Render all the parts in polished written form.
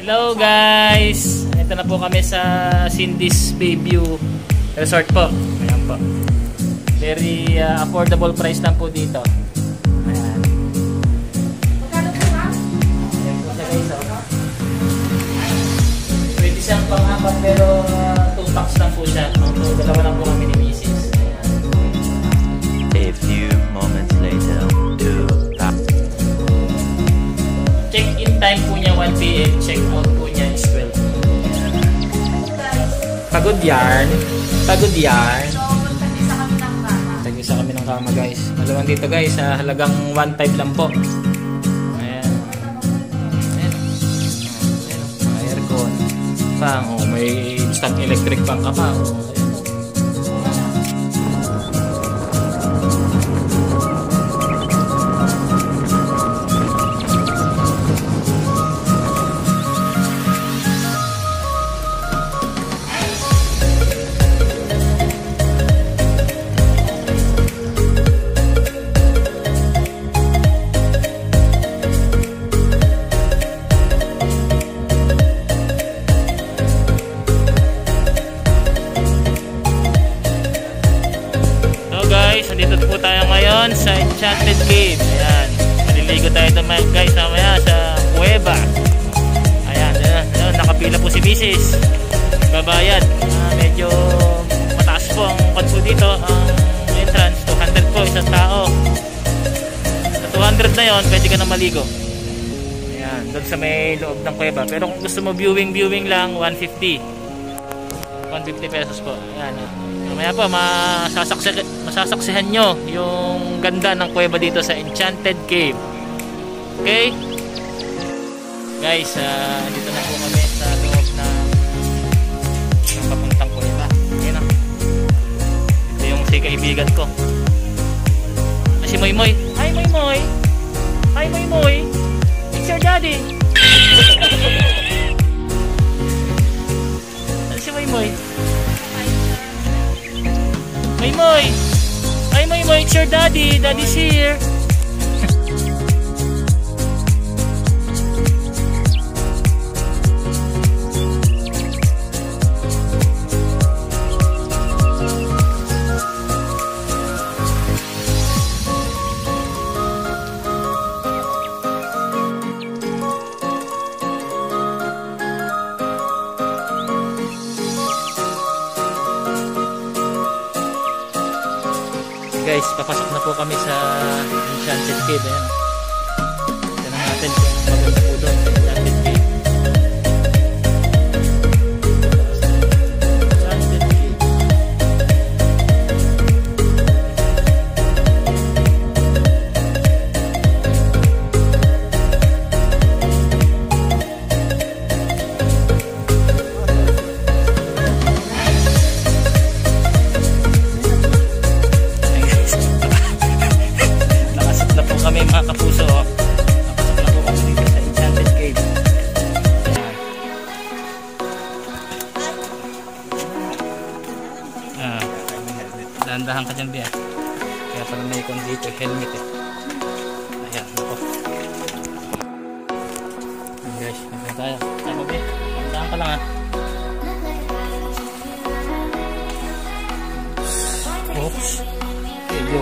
Hello guys! Ito na po kami sa Cindy's Bayview Resort po. Ayan po. Very affordable price lang po dito. Ayan. Ayan po siya guys. Pwede siyang pang-apat pero 2 packs lang po siya. Dalawa lang po kami ni Mrs. A few moments later. Check-in time po niya 1 PM. Check-out po niya is 12. Pagod yarn. Pagod yarn. Tag-isa kami ng kama guys. Malawang dito guys. Halagang 1.5 lang po. Ayan. Ayan. Ayan. Aircon. Pang. Oh, may instant electric pang ka pa. Oh. Dito po tayo ngayon sa Enchanted Cave. Ayan. Maliligo tayo guys mamaya sa kuweba. Ayan. Ayan. Nakapila po si Mrs. Babayad. Medyo mataas po ang konto dito. Ang entrance, 200 po isang tao. Sa 200 na yon, pwede ka na maligo. Ayan. Doon sa may loob ng kuweba. Pero kung gusto mo viewing lang, 150 pesos po. Ayan. Mamaya po masasaksihan nyo yung ganda ng kuweba dito sa Enchanted Cave. Okay guys, dito na po kami sa loob ng papuntang kuweba. Ayan na, ito yung si kaibigan ko, si Moy Moy. Hi Moy Moy. Hi Moy Moy. It's your daddy. Si Moy Moy. Moy Moy! Hi Moy Moy, it's your daddy. Daddy's here. Guys, papasok na po kami sa Enchanted Cave. Ayan. Tignan natin kung maganda po doon sa Enchanted Cave. Enchanted Cave. Kami mga kapuso, napasok na po kami dito sa Enchanted Cave. Dahan-dahan ka dyan biya, kaya pala may ikon dito helmet eh. Ayan, ako guys, nagsan tayo. Tayo biya, dahan ka lang ha. Oops, medyo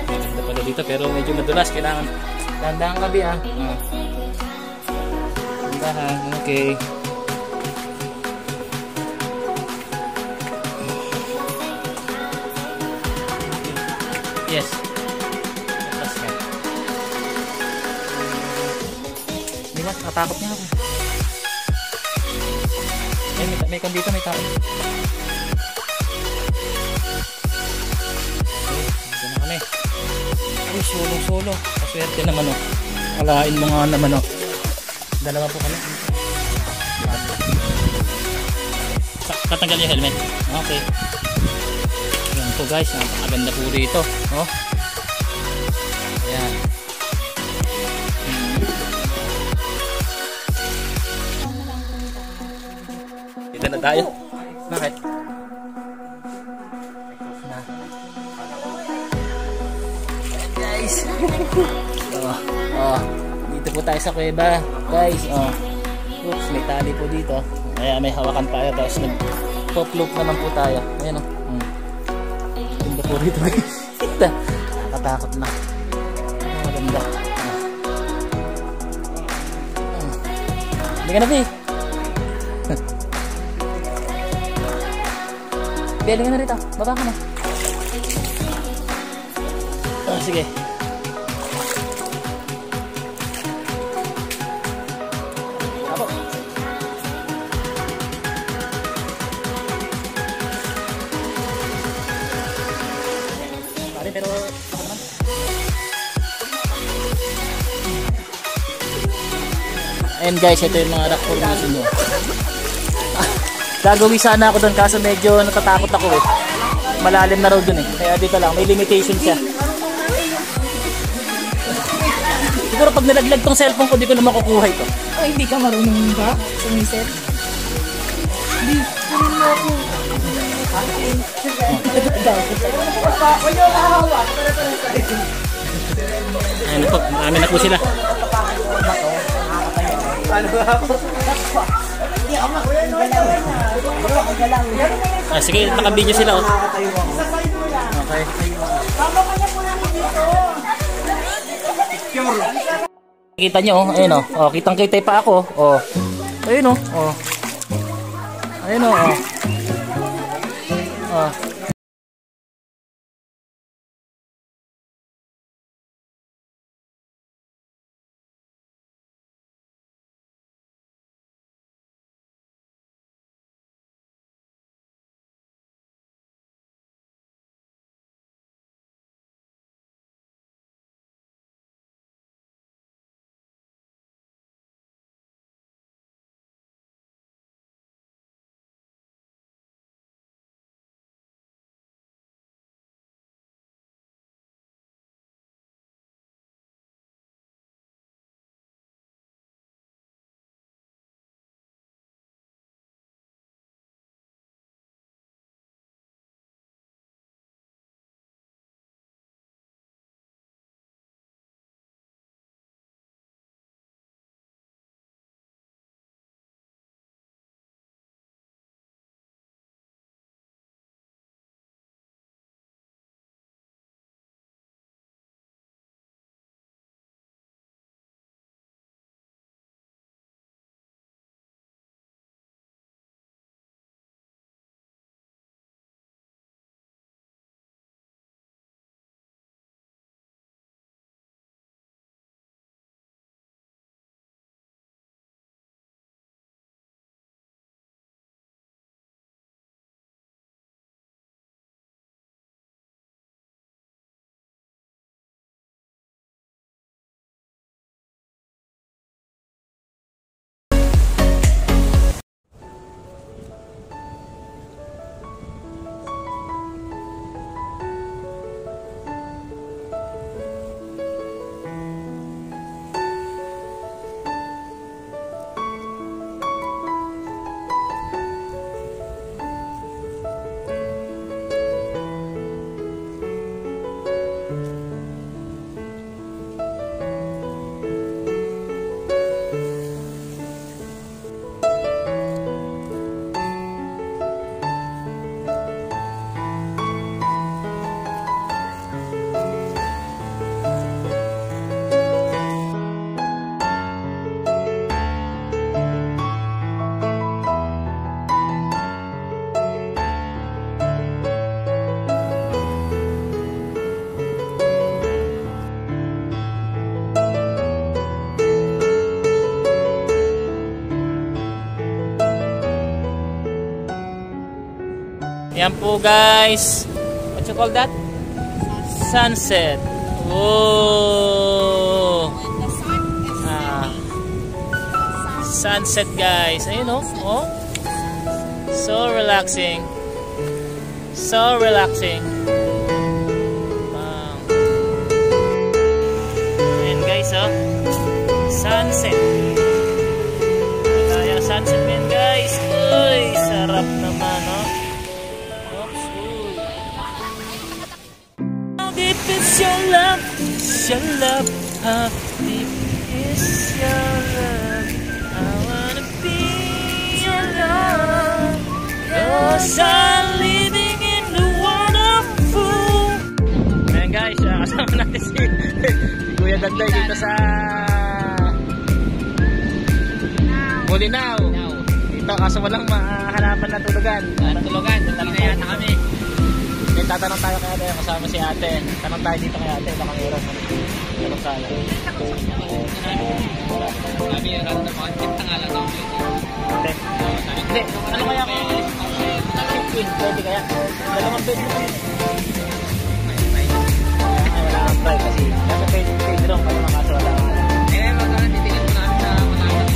maganda pala dito pero medyo madulas, kailangan dahan-dahan ka biya. Dahan, okay. Yes. Tapos ka. Di ba? Nakatakot niya ako. May kan dito, may tao. Okay, dito na kami. Ay, solo. Paswerte naman o. Alain mo nga naman o. Dalawa po kami. Katanggal yung helmet. Okay. Yan po guys, napakaganda po rito. Oh. Ayan. Dito na tayo. Bakit? Guys. Dito Dito po tayo sa kuweba, guys. Oh. Oops, may tali po dito. Kaya may hawakan tayo. Tapos nag-pop loop naman po tayo. Ayan o. Ganda po dito, guys. Nakatakot na. Maganda. Hindi ka na, Bi. Bialing ka na rito. Baba ka na. Sige. Apo. Pare, pero ako naman. Ayan guys, ito yung mga rock formation nyo. Gagawin sana ako doon kaso medyo natatakot ako eh. Malalim na raw doon eh. Kaya dito lang, may limitation siya. Siguro pag nalaglag tong cellphone ko, di ko na makukuha ito. O hindi ka marunong ba? Sumiset? Hindi, kunin mo ako. Ayan po, marami na po sila. Sige, naka-video sila oh. Okay. Kita nyo, ayun oh. Oh, kitang-kita pa ako. Oh. Ayun oh. Oh. Ayun oh. Oh. Oh. Yan po guys. What you call that? Sunset. Oh. Sunset guys. Ayun oh. Oh. So relaxing. So relaxing. Ayan guys oh. Sunset. Ito yung sunset man guys. Uy, sarap naman oh. How deep is your love? How deep is 'cause I'm living in the wonderful. Ayan guys, kasama natin si Kuya Danday dito sa Bulinaw. Dito kaso walang mahanapan na tulugan. Tulugan, hindi na yata kami. May tatanong tayo kay ate, kasama si ate. Tanong tayo dito kay ate, baka meron. Tanong tayo. Sabi yung rasa na pakit na nga lang ako. Hindi, ano kaya kung pwede kaya? Dalawang bed mo. Wala kang price kasi nasa pwede rin pala makaso wala kang Magkano titigil mo namin na malaman.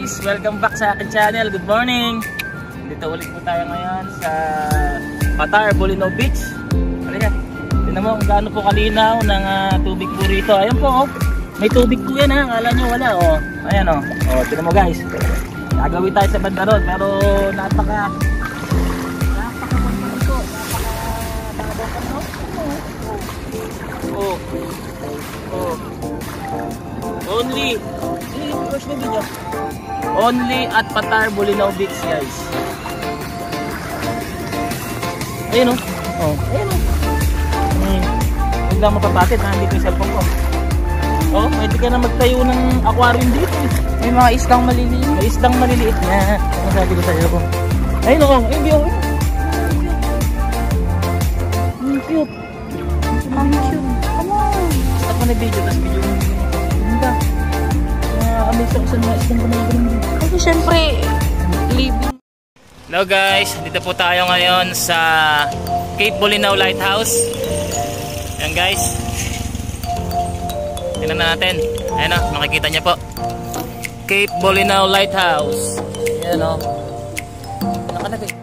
guys, welcome back sa akin channel. Good morning. Dito ulit po tayo ngayon sa Qatar, Bulinaw Beach. Halika. Tingnan mo kung gaano po kalinaw ng tubig po rito. Ayun po, oh. May tubig po yan ha. Akala nyo wala, oh. Ayan, oh. Oh, tingnan mo guys. Gagawin tayo sa banda ron, pero napaka oh. Oh. Only at Qatar, Bulinaw Beach guys. Ayun o. Oh. Ayun o. Huwag lang mapapatid na dito yung cellphone ko. Oh, pwede ka na magtayo ng aquarium dito. May mga islang maliliit. May islang maliliit na. Ano sabi ko sa'yo ko? Ayun o. Ayun o. Cute. Ang cute. Come on. Stop mo na video, tapos video mo. Ganda. Amazing ako sa mga islang kumagano'n. Kasi syempre, living. Hello guys, dito po tayo ngayon sa Cape Bulinaw Lighthouse. Ayan guys. Tingnan natin. Ayan o, makikita niyo po. Cape Bulinaw Lighthouse. Ayan o. Nakalagay.